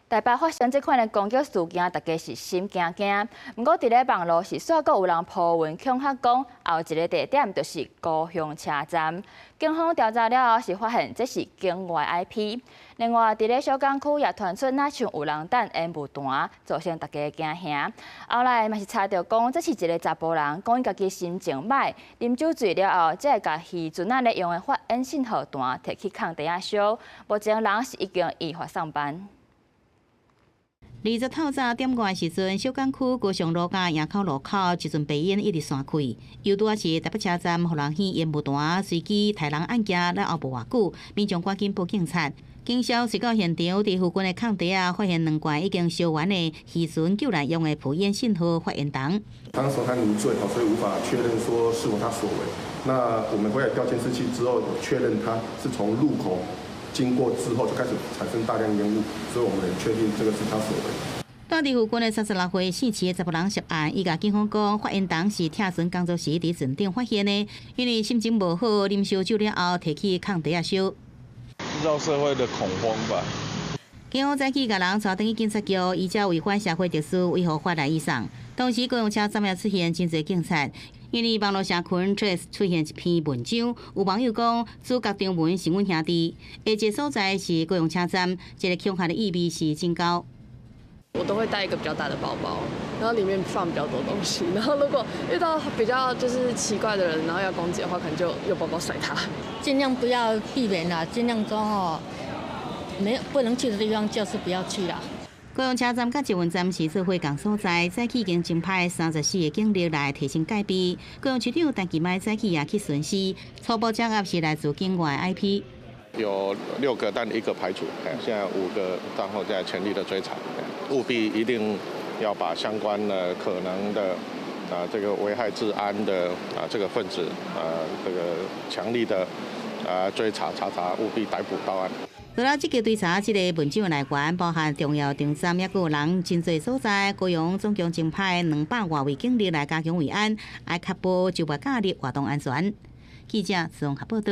台北发生这款的攻击事件，大家是心惊惊。不过，伫咧网络是煞阁有人铺文恐吓讲，后一个地点就是高雄车站。警方调查了后，是发现这是境外 IP。另外，伫咧小港区也传出那像有人等烟雾弹，造成大家惊吓。后来嘛是查到讲，这是一个查甫人，讲伊家己心情歹，啉酒醉了后，才会甲鱼船仔咧用的发烟信号弹摕去空地下烧。目前人是已经依法上班。20透早点外时阵，小港区高雄路甲营口路口一阵白烟一直散开，又拄啊是台北车站，互人起烟雾弹，随机杀人案件了后无偌久，民众赶紧报警察。警消随到现场，伫附近的空地啊，发现2罐已经烧完的渔船救来用的普烟信号发烟筒。当时他迷醉，所以无法确认说是否他所为。那我们回来调监视器之后，确认他是从路口经过之后就开始产生大量烟雾，所以我们能确定这个是他所为。住伫附近的36岁姓齐的查甫人涉案，伊甲警方讲，发烟筒是拆船工作时伫船顶发现的，因为心情无好，啉烧酒了后摕去空地下烧。制造社会的恐慌吧。警方早起甲人带登去警察局，依照违反社会秩序、违法法来移送。当时高雄车站也出现真侪警察，因为网络社群 Trace 出现一篇文章，有网友讲主角张文是阮兄弟，下一个所在是高雄车站，这个恐吓的意味是真高。我都会带一个比较大的包包，然后里面放比较多东西。然后如果遇到比较就是奇怪的人，然后要攻击的话，可能就用包包甩他。尽量不要避免啦，尽量中不能去的地方就是不要去啦。高雄车站甲捷运站是做伙共所在，早起已经增派34个警力来提升戒备。高雄市长陈其迈早起也去巡视，初步掌握是来自境外 IP。有6个，但1个排除，现在5个，然后在全力的追查，务必一定要把相关的可能的这个危害治安的这个分子这个强力的追查，务必逮捕到案。除了这个追查，这个文章的来源包含重要场站，也有人真侪所在。高雄总共增派200多位警力来加强维安，来确保就外假日活动安全。记者从合报道。